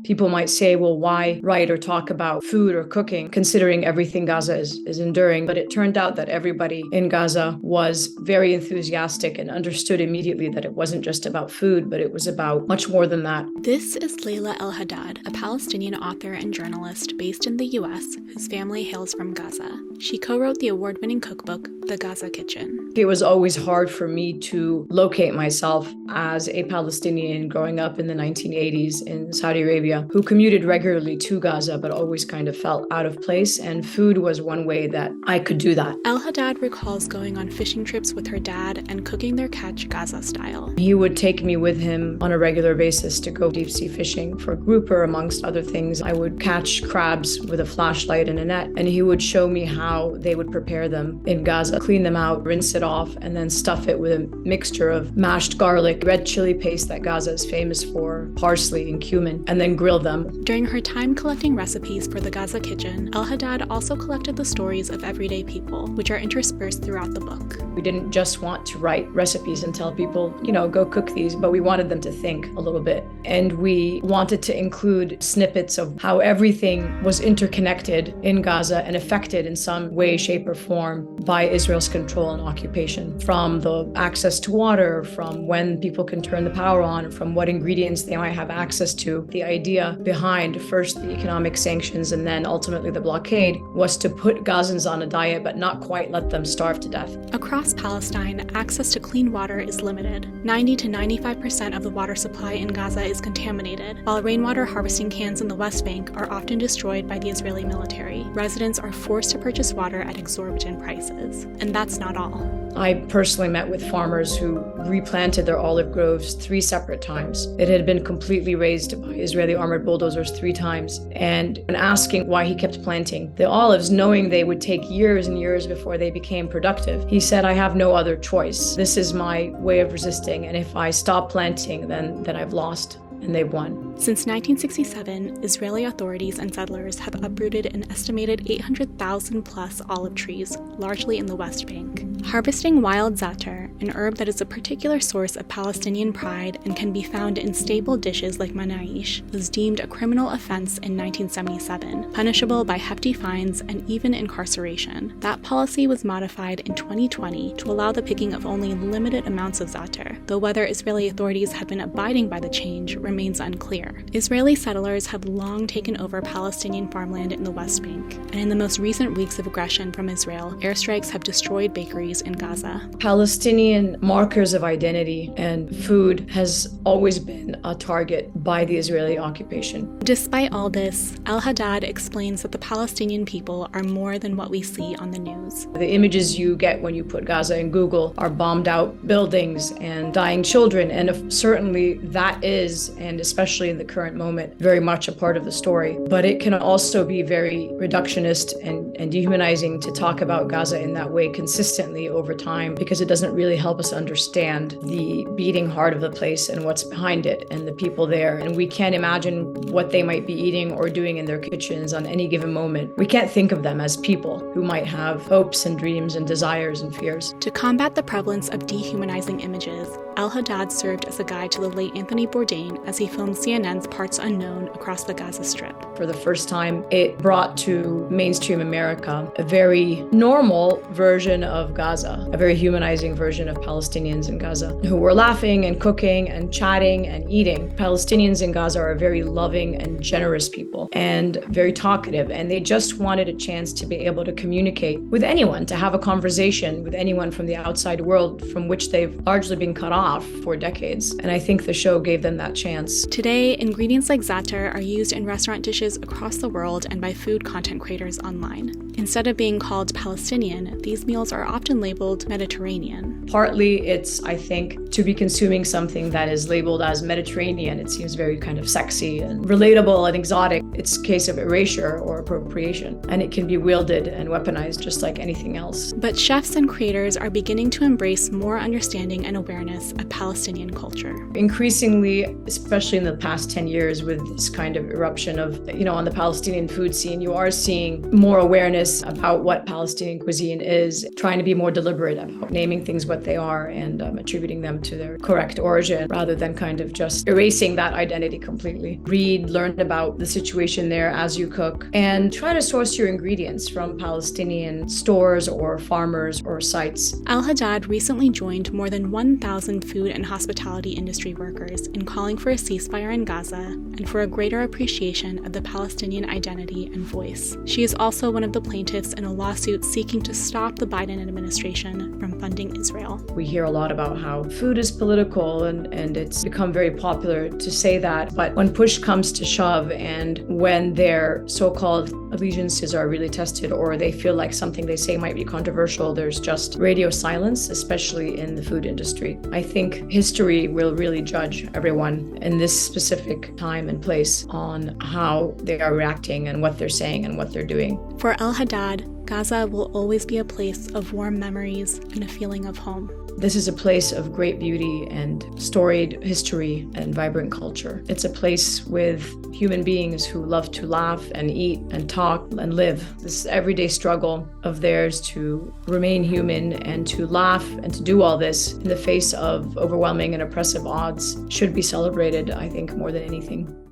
People might say, well, why write or talk about food or cooking, considering everything Gaza is enduring? But it turned out that everybody in Gaza was very enthusiastic and understood immediately that it wasn't just about food, but it was about much more than that. This is Laila El-Haddad, a Palestinian author and journalist based in the US whose family hails from Gaza. She co-wrote the award-winning cookbook, The Gaza Kitchen. It was always hard for me to locate myself as a Palestinian growing up in the 1980s in Saudi Arabia, who commuted regularly to Gaza, but always kind of felt out of place. And food was one way that I could do that. El-Haddad recalls going on fishing trips with her dad and cooking their catch Gaza style. He would take me with him on a regular basis to go deep sea fishing for grouper, amongst other things. I would catch crabs with a flashlight and a net, and he would show me how they would prepare them in Gaza, clean them out, rinse it off, and then stuff it with a mixture of mashed garlic, red chili paste that Gaza is famous for, parsley and cumin, and then grill them. During her time collecting recipes for the Gaza Kitchen, El-Haddad also collected the stories of everyday people, which are interspersed throughout the book. We didn't just want to write recipes and tell people, go cook these, but we wanted them to think a little bit. And we wanted to include snippets of how everything was interconnected in Gaza and affected in some way, shape, or form by Israel's control and occupation. From the access to water, from when people can turn the power on, from what ingredients they might have access to. The idea behind first the economic sanctions and then ultimately the blockade was to put Gazans on a diet, but not quite let them starve to death. Across Palestine, access to clean water is limited. 90 to 95% of the water supply in Gaza is contaminated, while rainwater harvesting cans in the West Bank are often destroyed by the Israeli military. Residents are forced to purchase water at exorbitant prices. And that's not all. I personally met with farmers who replanted their olive groves 3 separate times. It had been completely razed by Israeli armored bulldozers 3 times. And when asking why he kept planting the olives, knowing they would take years and years before they became productive, he said, I have no other choice. This is my way of resisting. And if I stop planting, then I've lost. And they've won. Since 1967, Israeli authorities and settlers have uprooted an estimated 800,000 plus olive trees, largely in the West Bank. Harvesting wild za'atar, an herb that is a particular source of Palestinian pride and can be found in staple dishes like manaish, was deemed a criminal offense in 1977, punishable by hefty fines and even incarceration. That policy was modified in 2020 to allow the picking of only limited amounts of za'atar, though whether Israeli authorities have been abiding by the change remains unclear. Israeli settlers have long taken over Palestinian farmland in the West Bank, and in the most recent weeks of aggression from Israel, airstrikes have destroyed bakeries in Gaza. Palestinian markers of identity and food has always been a target by the Israeli occupation. Despite all this, El-Haddad explains that the Palestinian people are more than what we see on the news. The images you get when you put Gaza in Google are bombed out buildings and dying children, and certainly that is, and especially in the current moment, very much a part of the story. But it can also be very reductionist and dehumanizing to talk about Gaza in that way consistently over time, because it doesn't really help us understand the beating heart of the place and what's behind it and the people there. And we can't imagine what they might be eating or doing in their kitchens on any given moment. We can't think of them as people who might have hopes and dreams and desires and fears. To combat the prevalence of dehumanizing images, El-Haddad served as a guide to the late Anthony Bourdain as he filmed CNN's Parts Unknown across the Gaza Strip. For the first time, it brought to mainstream America a very normal version of Gaza, a very humanizing version of Palestinians in Gaza, who were laughing and cooking and chatting and eating. Palestinians in Gaza are a very loving and generous people and very talkative, and they just wanted a chance to be able to communicate with anyone, to have a conversation with anyone from the outside world from which they've largely been cut off for decades. And I think the show gave them that chance. Today, ingredients like za'atar are used in restaurant dishes across the world and by food content creators online. Instead of being called Palestinian, these meals are often labeled Mediterranean. Partly it's, I think, to be consuming something that is labeled as Mediterranean. It seems very kind of sexy and relatable and exotic. It's a case of erasure or appropriation, and it can be wielded and weaponized just like anything else. But chefs and creators are beginning to embrace more understanding and awareness of Palestinian culture. Increasingly, especially in the past last 10 years with this kind of eruption of, on the Palestinian food scene, you are seeing more awareness about what Palestinian cuisine is, trying to be more deliberate about naming things what they are and attributing them to their correct origin rather than kind of just erasing that identity completely. Read, learn about the situation there as you cook, and try to source your ingredients from Palestinian stores or farmers or sites. El-Haddad recently joined more than 1,000 food and hospitality industry workers in calling for a ceasefire in Gaza and for a greater appreciation of the Palestinian identity and voice. She is also one of the plaintiffs in a lawsuit seeking to stop the Biden administration from funding Israel. We hear a lot about how food is political and it's become very popular to say that, but when push comes to shove and when their so-called allegiances are really tested or they feel like something they say might be controversial, there's just radio silence, especially in the food industry. I think history will really judge everyone in this specific time and place on how they are reacting and what they're saying and what they're doing. For El-Haddad, Gaza will always be a place of warm memories and a feeling of home. This is a place of great beauty and storied history and vibrant culture. It's a place with human beings who love to laugh and eat and talk and live. This everyday struggle of theirs to remain human and to laugh and to do all this in the face of overwhelming and oppressive odds should be celebrated, I think, more than anything.